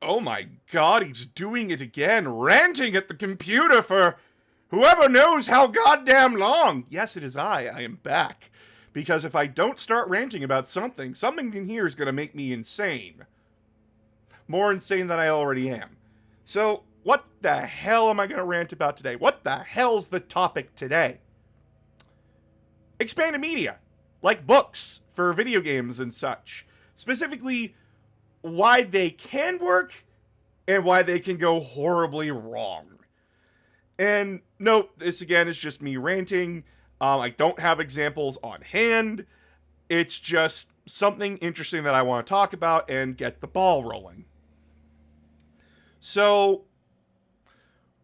Oh my god, he's doing it again, ranting at the computer for whoever knows how goddamn long. Yes, it is I am back. Because if I don't start ranting about something, something in here is going to make me insane. More insane than I already am. So, what the hell am I going to rant about today? What the hell's the topic today? Expanded media, like books for video games and such. Specifically, why they can work and why they can go horribly wrong. And note, this again is just me ranting. I don't have examples on hand. It's just something interesting that I want to talk about and get the ball rolling. So,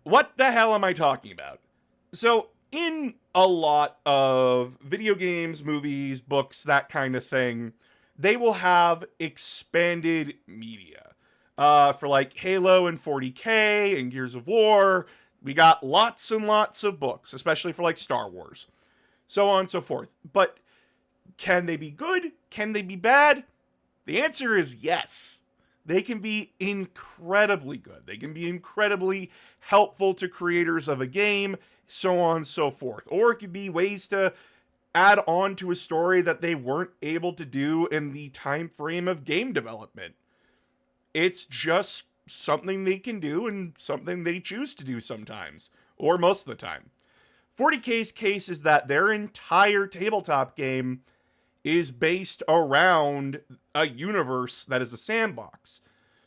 what the hell am I talking about? So, in a lot of video games, movies, books, that kind of thing, they will have expanded media. For like Halo and 40K and Gears of War, we got lots and lots of books, especially for like Star Wars. So on and so forth. But can they be good? Can they be bad? The answer is yes. They can be incredibly good. They can be incredibly helpful to creators of a game, so on and so forth. Or it could be ways to add on to a story that they weren't able to do in the time frame of game development. It's just something they can do and something they choose to do sometimes, or most of the time. 40K's case is that their entire tabletop game is based around a universe that is a sandbox.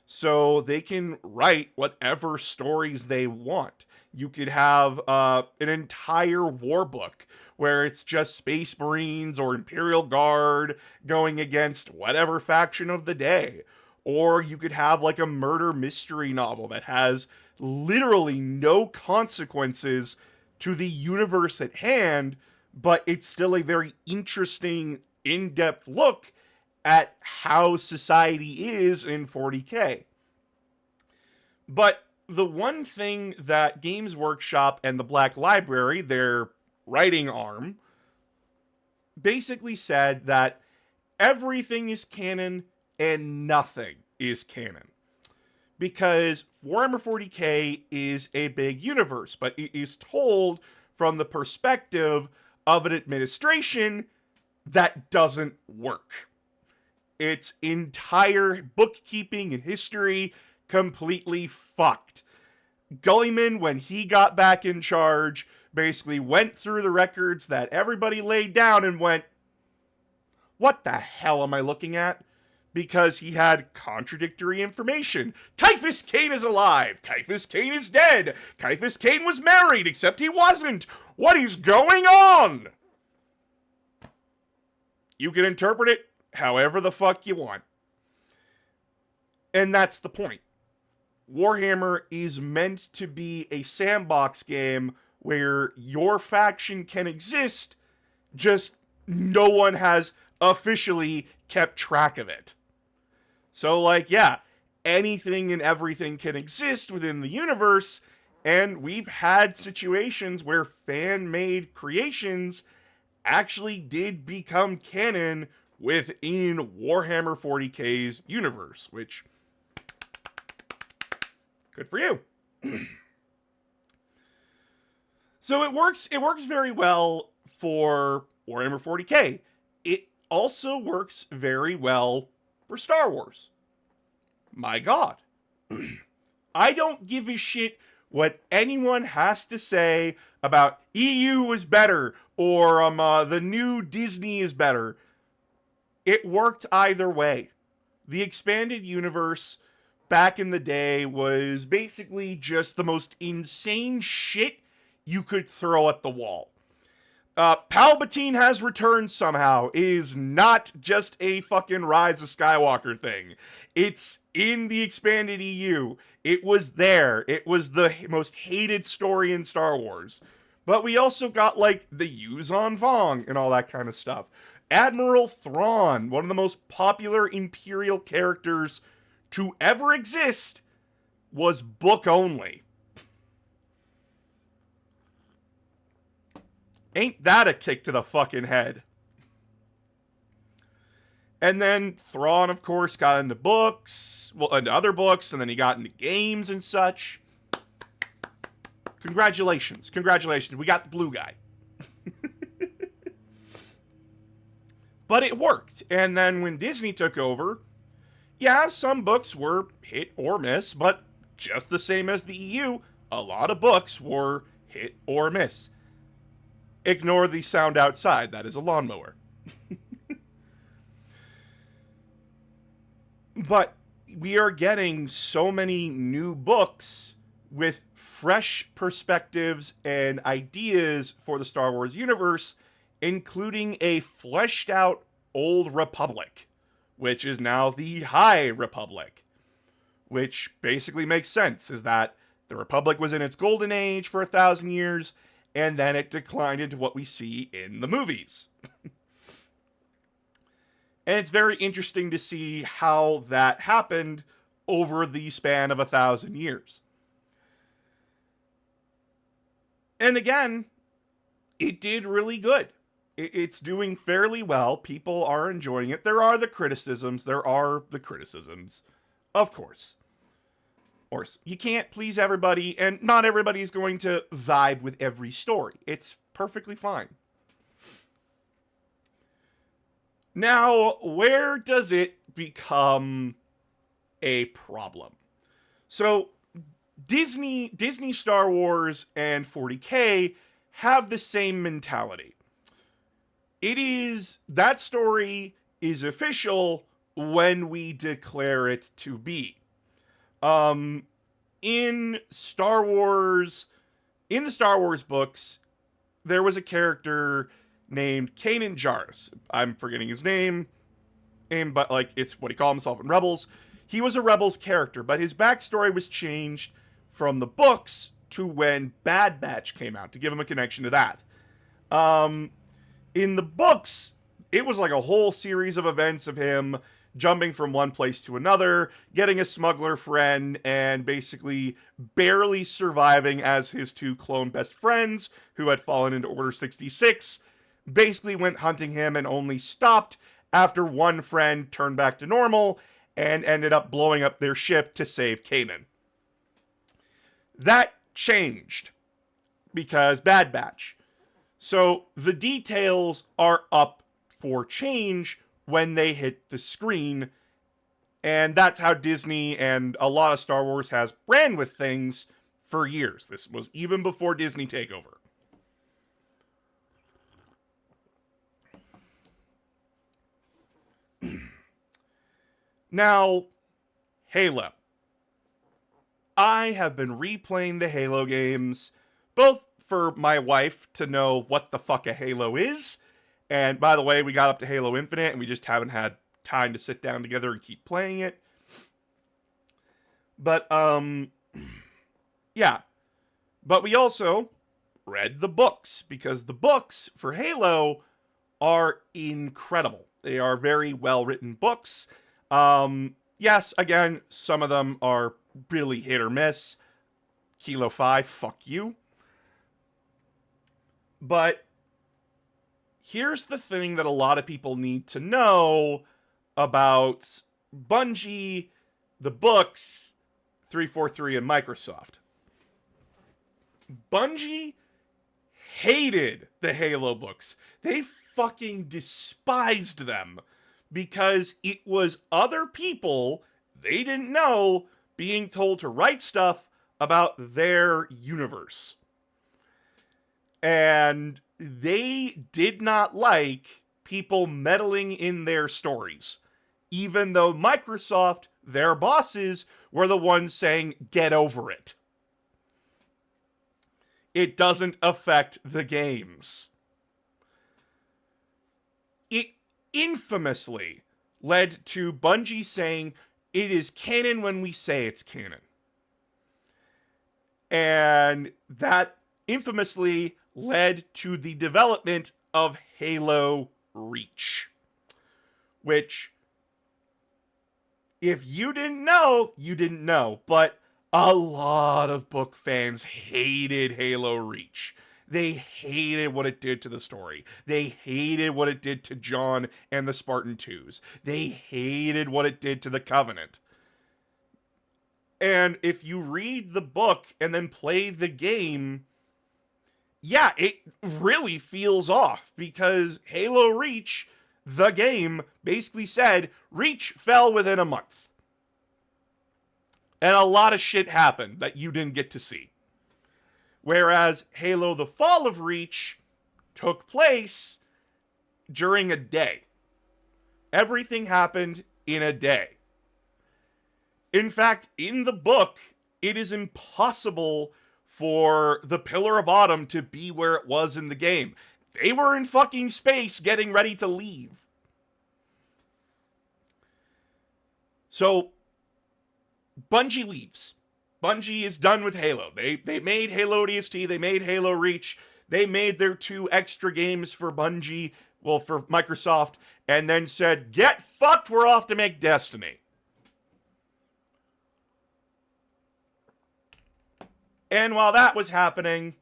So they can write whatever stories they want. You could have an entire war book where it's just Space Marines or Imperial Guard going against whatever faction of the day. Or you could have like a murder mystery novel that has literally no consequences to the universe at hand, but it's still a very interesting, in-depth look at how society is in 40K. But the one thing that Games Workshop and the Black Library, their writing arm, basically said that everything is canon and nothing is canon. Because Warhammer 40K is a big universe, but it is told from the perspective of an administration that doesn't work. Its entire bookkeeping and history completely fucked. Gulliman, when he got back in charge, basically went through the records that everybody laid down and went, what the hell am I looking at? Because he had contradictory information. Typhus Cain is alive. Typhus Cain is dead. Typhus Cain was married, except he wasn't. What is going on? You can interpret it however the fuck you want. And that's the point. Warhammer is meant to be a sandbox game where your faction can exist, just no one has officially kept track of it. So, like, yeah, anything and everything can exist within the universe, and we've had situations where fan-made creations actually did become canon within Warhammer 40K's universe, which, good for you. So it works very well for Warhammer 40K. It also works very well for Star Wars. My God. I don't give a shit what anyone has to say about EU is better or the new Disney is better. It worked either way. The expanded universe back in the day was basically just the most insane shit you could throw at the wall. Palpatine has returned somehow is not just a fucking Rise of Skywalker thing. It's in the expanded EU. It was there. It was the most hated story in Star Wars. But we also got, like, the Yuuzhan Vong and all that kind of stuff. Admiral Thrawn, one of the most popular Imperial characters to ever exist, was book only. Ain't that a kick to the fucking head? And then Thrawn, of course, got into books, well, into other books, and then he got into games and such. Congratulations. We got the blue guy. But it worked. And then when Disney took over, yeah, some books were hit or miss, but just the same as the EU, a lot of books were hit or miss. Ignore the sound outside. That is a lawnmower. But we are getting so many new books with fresh perspectives and ideas for the Star Wars universe, including a fleshed out Old Republic, which is now the High Republic. Which basically makes sense, is that the Republic was in its golden age for 1,000 years, and then it declined into what we see in the movies. And it's very interesting to see how that happened over the span of 1,000 years. And again, it did really good. It's doing fairly well. People are enjoying it. There are the criticisms. Of course. Or you can't please everybody, and not everybody's going to vibe with every story. It's perfectly fine. Now, where does it become a problem? So, Disney Star Wars and 40K have the same mentality. That story is official when we declare it to be. In the Star Wars books, there was a character named Kanan Jarrus. I'm forgetting his name, but like it's what he called himself in Rebels. He was a Rebels character, but his backstory was changed from the books to when Bad Batch came out to give him a connection to that. In the books, it was like a whole series of events of him jumping from one place to another, getting a smuggler friend, and basically barely surviving as his two clone best friends, who had fallen into Order 66, basically went hunting him and only stopped after one friend turned back to normal and ended up blowing up their ship to save Kanan. That changed because Bad Batch. So the details are up for change when they hit the screen, and that's how Disney and a lot of Star Wars has ran with things for years. This was even before Disney takeover. Now, Halo. I have been replaying the Halo games, both for my wife to know what the fuck a Halo is, and by the way, we got up to Halo Infinite, and we just haven't had time to sit down together and keep playing it. But, yeah. But we also read the books, because the books for Halo are incredible. They are very well-written books. Yes, again, some of them are really hit or miss. Kilo 5, fuck you. But here's the thing that a lot of people need to know about Bungie, the books, 343, and Microsoft. Bungie hated the Halo books. They fucking despised them because it was other people they didn't know being told to write stuff about their universe. And they did not like people meddling in their stories, even though Microsoft, their bosses, were the ones saying, get over it. It doesn't affect the games. It infamously led to Bungie saying, it is canon when we say it's canon. And that infamously led to the development of Halo Reach. Which, if you didn't know, you didn't know. But a lot of book fans hated Halo Reach. They hated what it did to the story. They hated what it did to John and the Spartan 2s. They hated what it did to the Covenant. And if you read the book and then play the game, yeah, it really feels off because Halo Reach, the game, basically said Reach fell within a month. And a lot of shit happened that you didn't get to see. Whereas Halo the Fall of Reach took place during a day. Everything happened in a day. In fact, in the book, it is impossible for the Pillar of Autumn to be where it was in the game. They were in fucking space getting ready to leave. So, Bungie leaves. Bungie is done with Halo. They made Halo ODST, they made Halo Reach, they made their 2 extra games for Bungie, well, for Microsoft, and then said, get fucked, we're off to make Destiny. And while that was happening,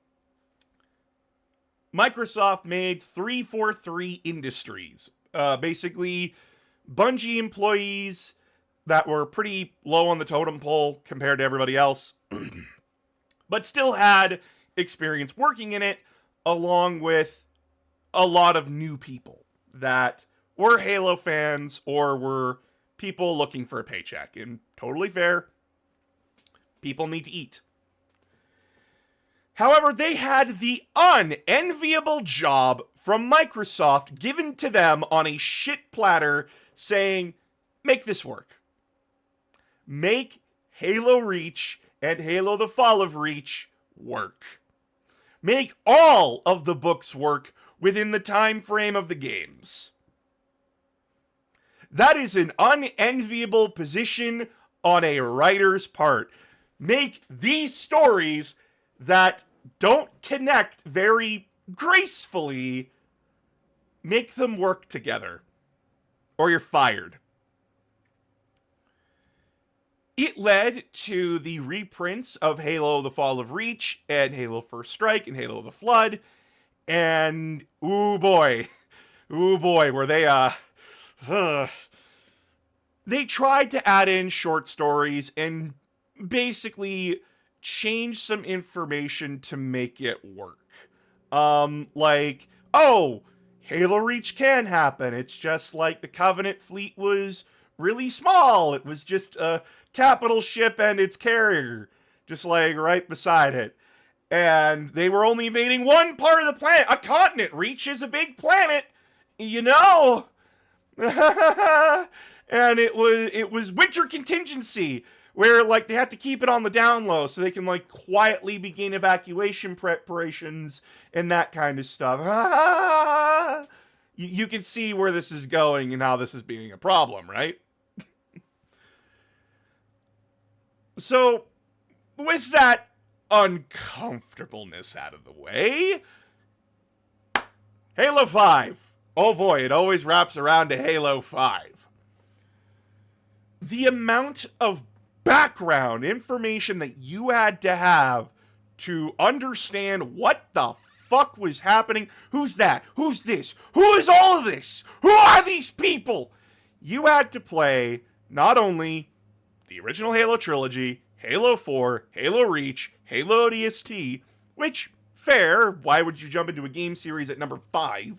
Microsoft made 343 Industries. Basically, Bungie employees that were pretty low on the totem pole compared to everybody else, but still had experience working in it, along with a lot of new people that were Halo fans or were people looking for a paycheck. And totally fair, people need to eat. However, they had the unenviable job from Microsoft given to them on a shit platter saying, make this work. Make Halo Reach and Halo the Fall of Reach work. Make all of the books work within the time frame of the games. That is an unenviable position on a writer's part. Make these stories that don't connect very gracefully, make them work together, or you're fired. It led to the reprints of Halo the Fall of Reach and Halo First Strike and Halo the Flood, and ooh boy, were they they tried to add in short stories and basically change some information to make it work. Like, oh, Halo Reach can happen. It's just like the Covenant fleet was really small. It was just a capital ship and its carrier, just like right beside it. And they were only invading one part of the planet, a continent. Reach is a big planet, you know. And it was winter contingency, where like they have to keep it on the down low so they can like quietly begin evacuation preparations and that kind of stuff. You can see where this is going and how this is being a problem, right? So, with that uncomfortableness out of the way, Halo 5. Oh boy, it always wraps around to Halo 5. The amount of background information that you had to have to understand what the fuck was happening. Who's that? Who's this? Who is all of this? Who are these people? You had to play not only the original Halo trilogy, Halo 4, Halo Reach, Halo ODST, which, fair, why would you jump into a game series at number 5?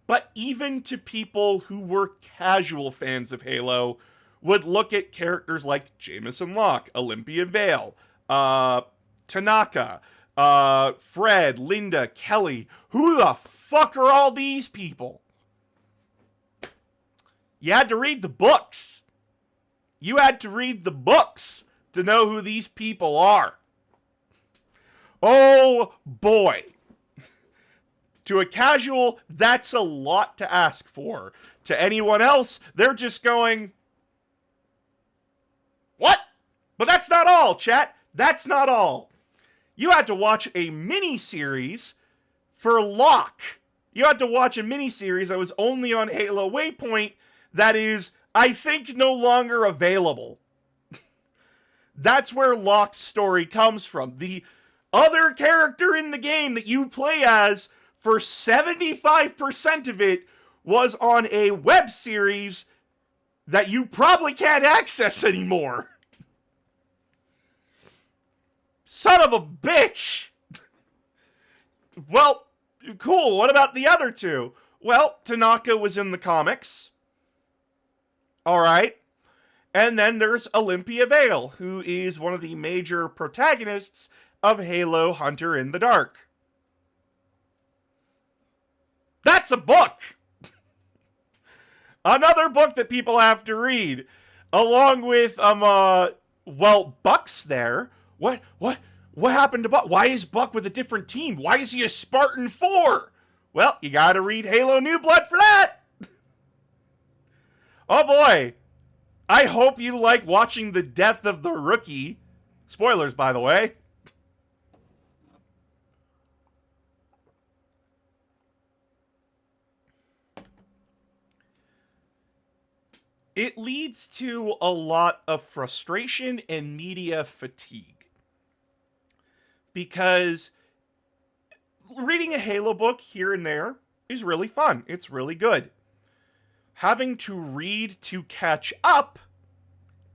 But even to people who were casual fans of Halo would look at characters like Jameson Locke, Olympia Vale, Tanaka, Fred, Linda, Kelly. Who the fuck are all these people? You had to read the books. You had to read the books to know who these people are. Oh boy. To a casual, that's a lot to ask for. To anyone else, they're just going, what? But that's not all, chat. That's not all. You had to watch a mini-series for Locke. You had to watch a mini-series that was only on Halo Waypoint that is, I think, no longer available. That's where Locke's story comes from. The other character in the game that you play as, for 75% of it, was on a web series that you probably can't access anymore. Son of a bitch! Well, cool. What about the other two? Well, Tanaka was in the comics. Alright. And then there's Olympia Vale, who is one of the major protagonists of Halo Hunter in the Dark. That's a book! Another book that people have to read. Along with, Buck's there. What happened to Buck? Why is Buck with a different team? Why is he a Spartan 4? Well, you gotta read Halo New Blood for that! Oh boy. I hope you like watching the death of the rookie. Spoilers, by the way. It leads to a lot of frustration and media fatigue. Because reading a Halo book here and there is really fun. It's really good. Having to read to catch up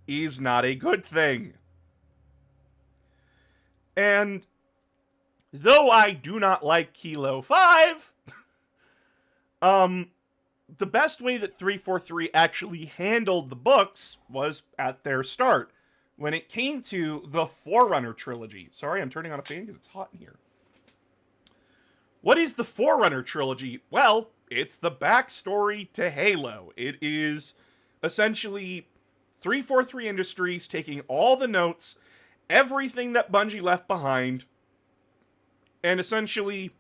is not a good thing. And though I do not like Kilo 5, the best way that 343 actually handled the books was at their start. When it came to the Forerunner trilogy. Sorry, I'm turning on a fan because it's hot in here. What is the Forerunner trilogy? Well, it's the backstory to Halo. It is essentially 343 Industries taking all the notes, everything that Bungie left behind, and essentially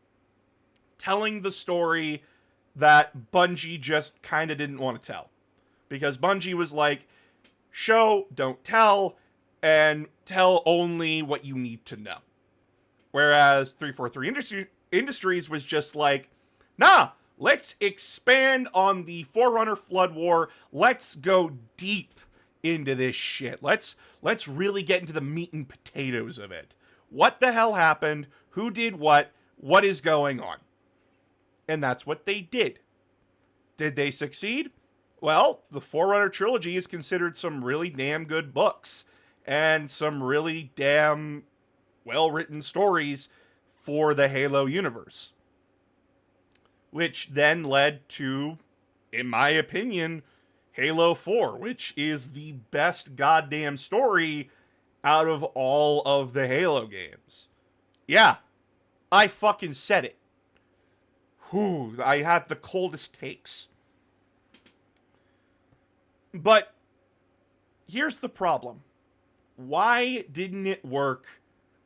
telling the story that Bungie just kind of didn't want to tell. Because Bungie was like, show, don't tell, and tell only what you need to know. Whereas 343 Industries was just like, nah, let's expand on the Forerunner Flood War. Let's go deep into this shit. Let's really get into the meat and potatoes of it. What the hell happened? Who did what? What is going on? And that's what they did. Did they succeed? Well, the Forerunner trilogy is considered some really damn good books and some really damn well-written stories for the Halo universe. Which then led to, in my opinion, Halo 4, which is the best goddamn story out of all of the Halo games. Yeah, I fucking said it. Whew, I had the coldest takes. But here's the problem. Why didn't it work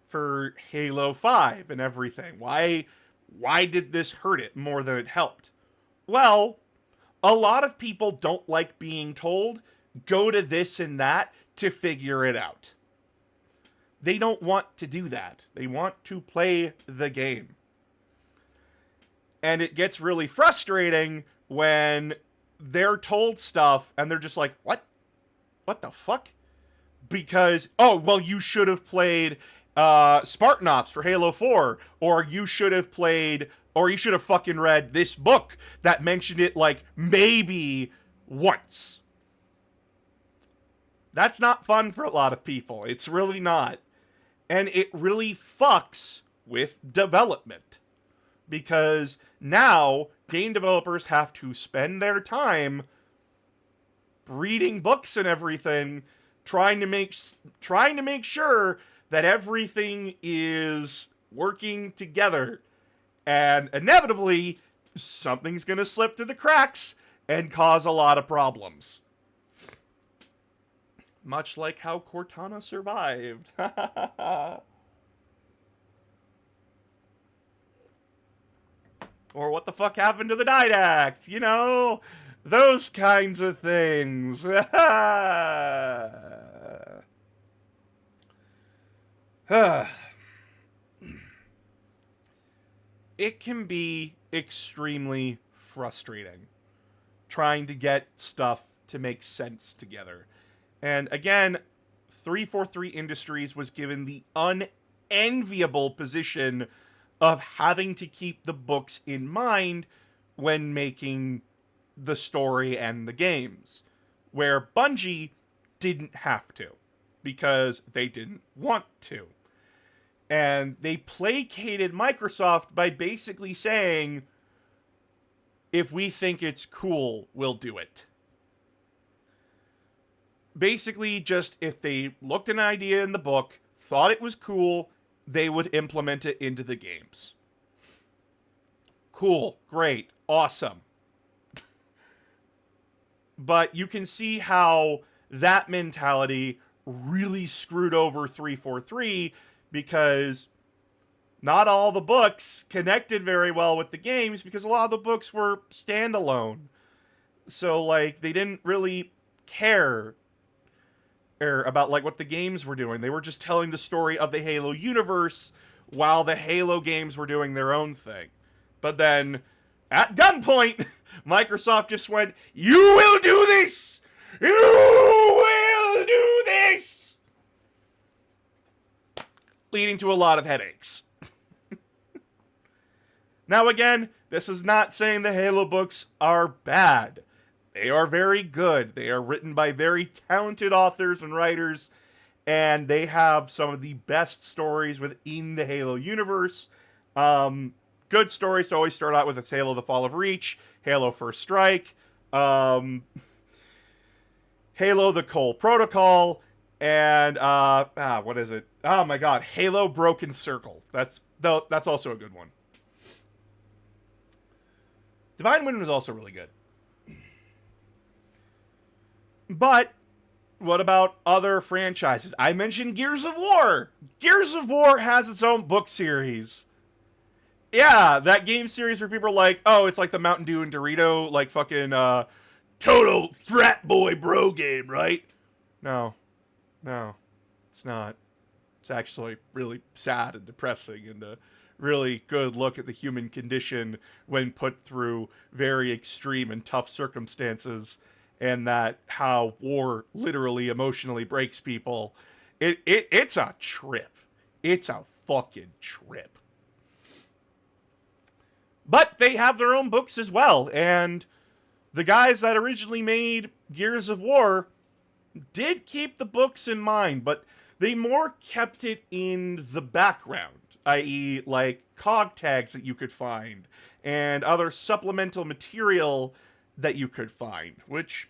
for Halo 5 and everything? Why did this hurt it more than it helped? Well, a lot of people don't like being told, go to this and that to figure it out. They don't want to do that. They want to play the game. And it gets really frustrating when they're told stuff and they're just like, what? What the fuck? Because, oh, well, you should have played Spartan Ops for Halo 4, or you should have played, or you should have fucking read this book that mentioned it, like, maybe once. That's not fun for a lot of people. It's really not. And it really fucks with development. Because now, game developers have to spend their time reading books and everything, trying to make sure that everything is working together. And inevitably, something's going to slip through the cracks and cause a lot of problems. Much like how Cortana survived. Or what the fuck happened to the Didact? You know, those kinds of things. It can be extremely frustrating trying to get stuff to make sense together. And again, 343 Industries was given the unenviable position of having to keep the books in mind when making the story and the games, where Bungie didn't have to, because they didn't want to. And they placated Microsoft by basically saying, if we think it's cool, we'll do it. Basically, just if they looked at an idea in the book, thought it was cool, they would implement it into the games. Cool, great, awesome. But you can see how that mentality really screwed over 343, because not all the books connected very well with the games, because a lot of the books were standalone. So, like, they didn't really care about, like, what the games were doing. They were just telling the story of the Halo universe while the Halo games were doing their own thing. But then, at gunpoint, Microsoft just went, "You will do this! You will do this!" Leading to a lot of headaches. Now again, this is not saying the Halo books are bad. They are very good. They are written by very talented authors and writers, and they have some of the best stories within the Halo universe. Good stories to always start out with. It's Halo: The Fall of Reach, Halo: First Strike, Halo: The Cole Protocol, and what is it? Oh my God, Halo: Broken Circle. That's also a good one. Divine Wind was also really good. But what about other franchises? I mentioned Gears of War. Gears of War has its own book series. Yeah, that game series where people are like, oh, it's like the Mountain Dew and Dorito, like fucking total frat boy bro game, right? No, it's not. It's actually really sad and depressing, and a really good look at the human condition when put through very extreme and tough circumstances, and that how war literally emotionally breaks people. It's a trip. It's a fucking trip. But they have their own books as well, and the guys that originally made Gears of War did keep the books in mind, but they more kept it in the background, i.e. like cog tags that you could find, and other supplemental material that you could find, which,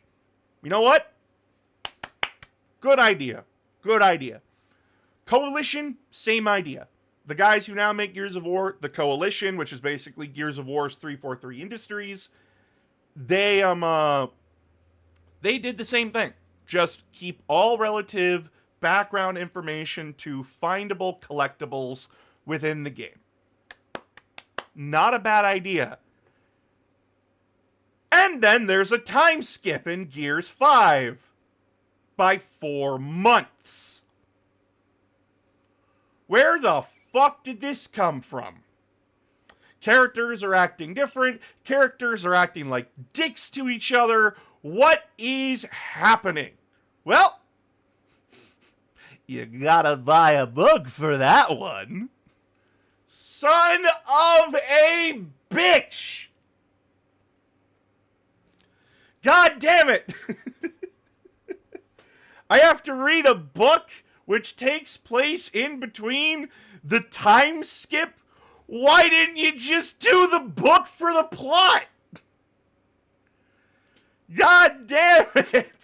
you know what? Good idea. Good idea. Coalition, same idea. The guys who now make Gears of War, the Coalition, which is basically Gears of War's 343 Industries, they did the same thing. Just keep all relative background information to findable collectibles within the game. Not a bad idea. And then there's a time skip in Gears 5 by 4 months. Where the fuck did this come from? Characters are acting different. Characters are acting like dicks to each other. What is happening? Well, you gotta buy a book for that one. Son of a bitch! God damn it! I have to read a book which takes place in between the time skip? Why didn't you just do the book for the plot? God damn it!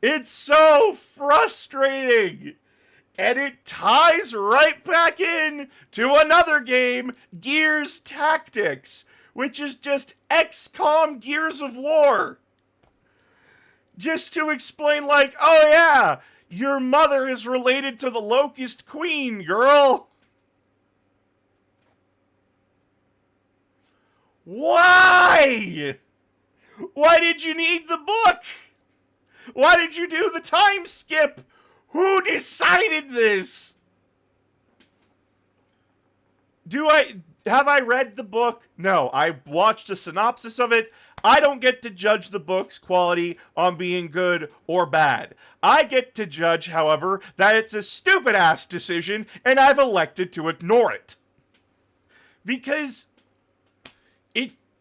It's so frustrating! And it ties right back in to another game, Gears Tactics, which is just XCOM Gears of War. Just to explain, like, oh yeah, your mother is related to the Locust Queen, girl. Why? Why did you need the book? Why did you do the time skip? Who decided this? Have I read the book? No, I watched a synopsis of it. I don't get to judge the book's quality on being good or bad. I get to judge, however, that it's a stupid-ass decision, and I've elected to ignore it. Because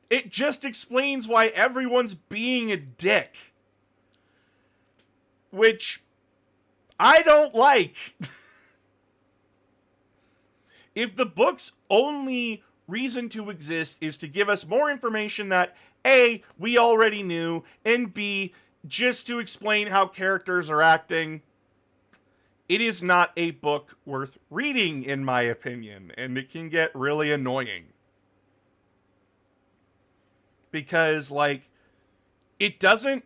it just explains why everyone's being a dick. Which I don't like. If the book's only reason to exist is to give us more information that A, we already knew, and B, just to explain how characters are acting, it is not a book worth reading, in my opinion, and it can get really annoying. Because, like, it doesn't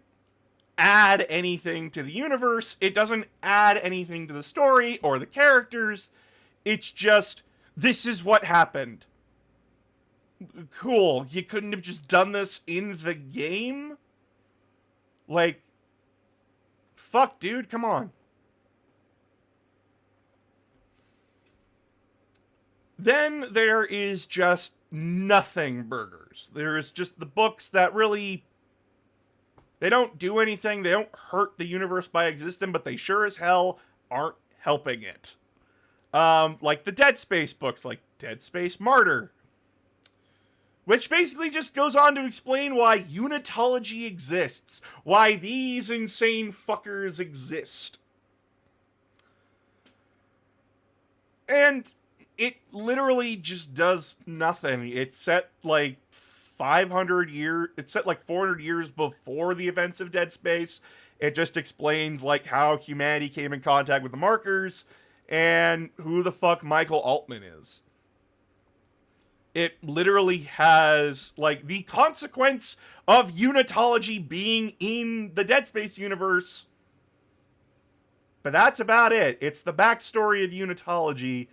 add anything to the universe, it doesn't add anything to the story or the characters, it's just, this is what happened. Cool, you couldn't have just done this in the game? Like, fuck, dude, come on. Then there is just nothing burgers. There is just the books that really, they don't do anything, they don't hurt the universe by existing, but they sure as hell aren't helping it. Like the Dead Space books, like Dead Space Martyr, which basically just goes on to explain why unitology exists, why these insane fuckers exist. And it literally just does nothing. It's set like 500 years, it's set like 400 years before the events of Dead Space. It just explains like how humanity came in contact with the markers and who the fuck Michael Altman is. It literally has like the consequence of unitology being in the Dead Space universe. But that's about it. It's the backstory of unitology,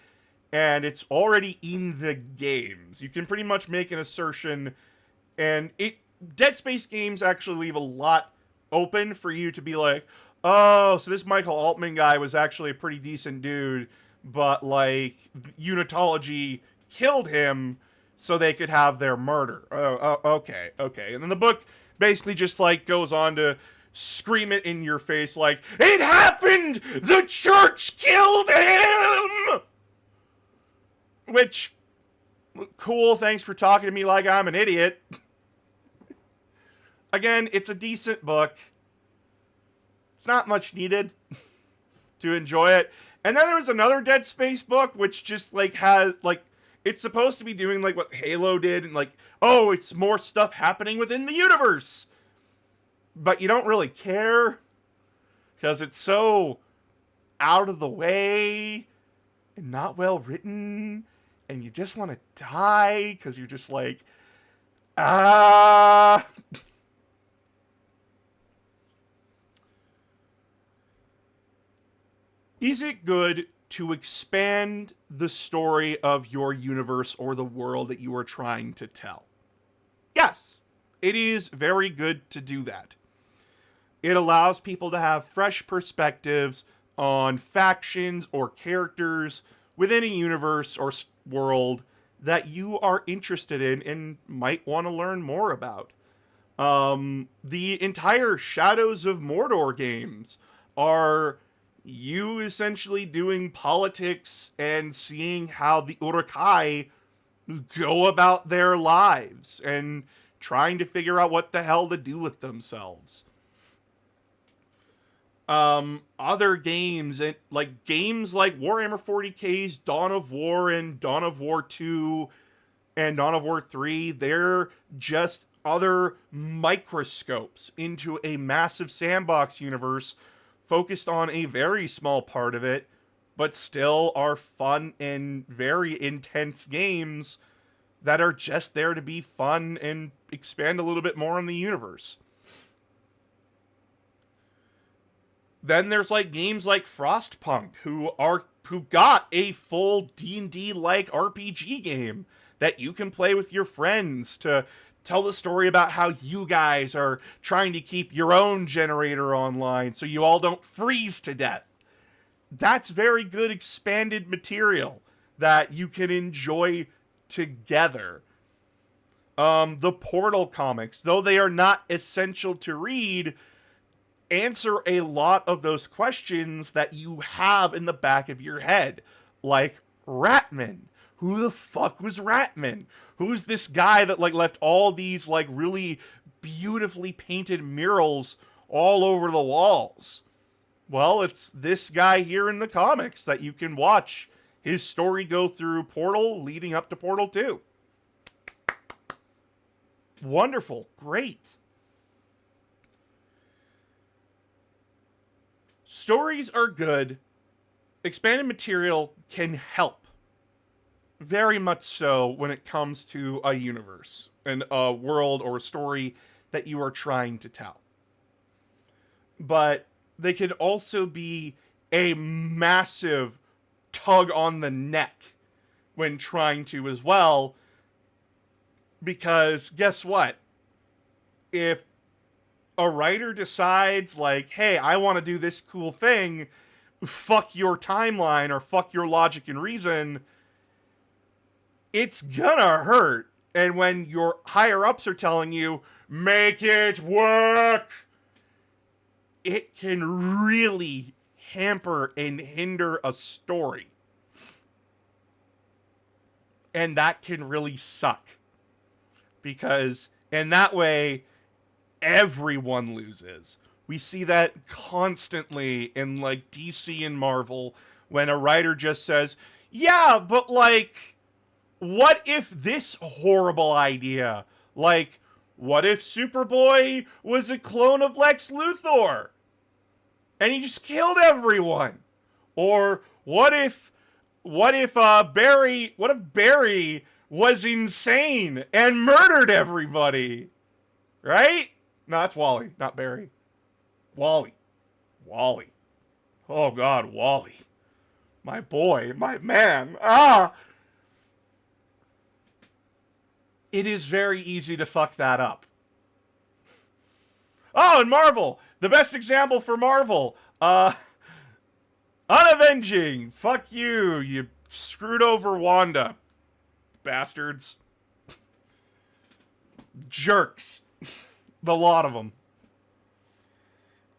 and it's already in the games. You can pretty much make an assertion, and Dead Space games actually leave a lot open for you to be like, oh, so this Michael Altman guy was actually a pretty decent dude, but like unitology killed him so they could have their murder. Okay. And then the book basically just like goes on to scream it in your face like, it happened! The church killed him! Which, cool, thanks for talking to me like I'm an idiot. Again, it's a decent book. It's not much needed to enjoy it. And then there was another Dead Space book, which just, like, has, like, it's supposed to be doing, like, what Halo did, and, like, oh, it's more stuff happening within the universe. But you don't really care, because it's so out of the way, and not well written, and you just want to die, because you're just like, ah... Is it good to expand the story of your universe or the world that you are trying to tell? Yes, it is very good to do that. It allows people to have fresh perspectives on factions or characters within a universe or world that you are interested in and might want to learn more about. The entire Shadows of Mordor games are you essentially doing politics and seeing how the Uruk-hai go about their lives and trying to figure out what the hell to do with themselves. Other games, like Warhammer 40k's Dawn of War and Dawn of War 2 and Dawn of War 3, they're just other microscopes into a massive sandbox universe focused on a very small part of it, but still are fun and very intense games that are just there to be fun and expand a little bit more on the universe. Then there's like games like Frostpunk, who got a full D&D like RPG game that you can play with your friends to tell the story about how you guys are trying to keep your own generator online so you all don't freeze to death. That's very good expanded material that you can enjoy together. The Portal comics, though they are not essential to read, answer a lot of those questions that you have in the back of your head. Like Ratman. Who the fuck was Ratman? Who's this guy that like left all these like really beautifully painted murals all over the walls? Well, it's this guy here in the comics that you can watch his story go through Portal leading up to Portal 2. Wonderful. Great. Stories are good. Expanded material can help. Very much so when it comes to a universe and a world or a story that you are trying to tell. But they could also be a massive tug on the neck when trying to as well. Because guess what? If a writer decides, like, hey, I want to do this cool thing, fuck your timeline or fuck your logic and reason, it's gonna hurt. And when your higher ups are telling you, make it work, it can really hamper and hinder a story. And that can really suck. Because in that way, everyone loses. We see that constantly in like DC and Marvel when a writer just says, yeah, but like, what if this horrible idea? Like, what if Superboy was a clone of Lex Luthor? And he just killed everyone? Or what if Barry was insane and murdered everybody? Right? No, that's Wally, not Barry. Wally. Oh God, Wally. My boy, my man. It is very easy to fuck that up. Oh, and Marvel. The best example for Marvel. Unavenging. Fuck you. You screwed over Wanda. Bastards. Jerks. The lot of them.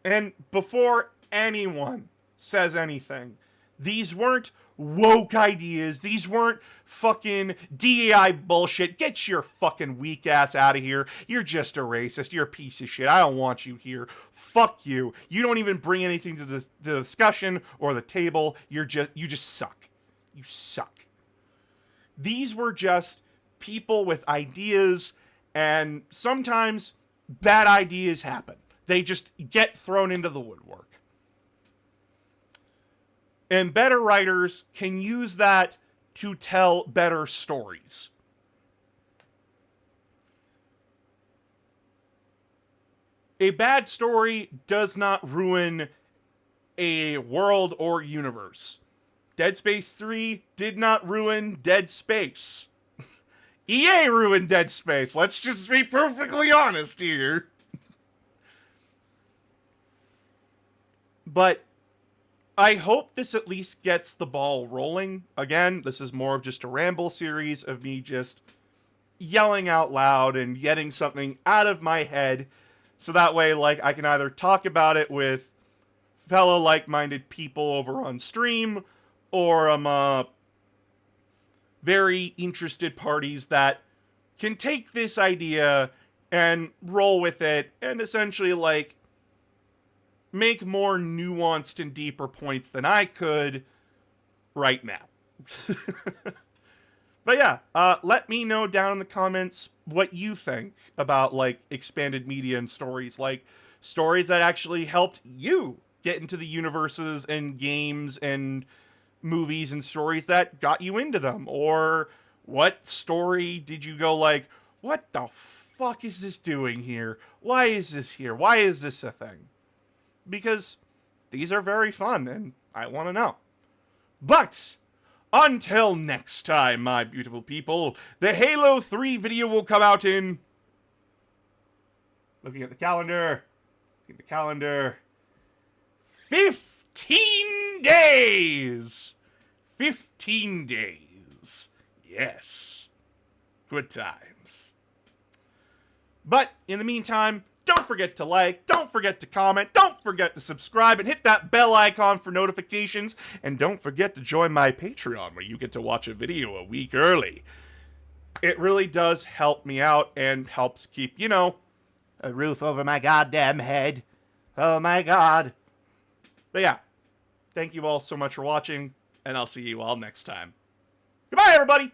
And before anyone says anything, these weren't woke ideas. These weren't fucking DEI bullshit. Get your fucking weak ass out of here. You're just a racist. You're a piece of shit. I don't want you here. Fuck you. You don't even bring anything to the discussion or the table. You just suck. You suck. These were just people with ideas, and sometimes bad ideas happen. They just get thrown into the woodwork. And better writers can use that to tell better stories. A bad story does not ruin a world or universe. Dead Space 3 did not ruin Dead Space. EA ruined Dead Space. Let's just be perfectly honest here. But I hope this at least gets the ball rolling. Again, this is more of just a ramble series of me just yelling out loud and getting something out of my head. So that way, like, I can either talk about it with fellow like-minded people over on stream, or very interested parties that can take this idea and roll with it and essentially, like, make more nuanced and deeper points than I could right now. But yeah, let me know down in the comments what you think about, like, expanded media and stories. Like, stories that actually helped you get into the universes and games and movies, and stories that got you into them. Or what story did you go like, what the fuck is this doing here? Why is this here? Why is this a thing? Because these are very fun, and I want to know. But until next time, my beautiful people, the Halo 3 video will come out in... Looking at the calendar. 15 days! 15 days. Yes. Good times. But in the meantime, don't forget to like, don't forget to comment, don't forget to subscribe, and hit that bell icon for notifications, and don't forget to join my Patreon, where you get to watch a video a week early. It really does help me out, and helps keep, you know, a roof over my goddamn head. Oh my god. But yeah, thank you all so much for watching, and I'll see you all next time. Goodbye, everybody!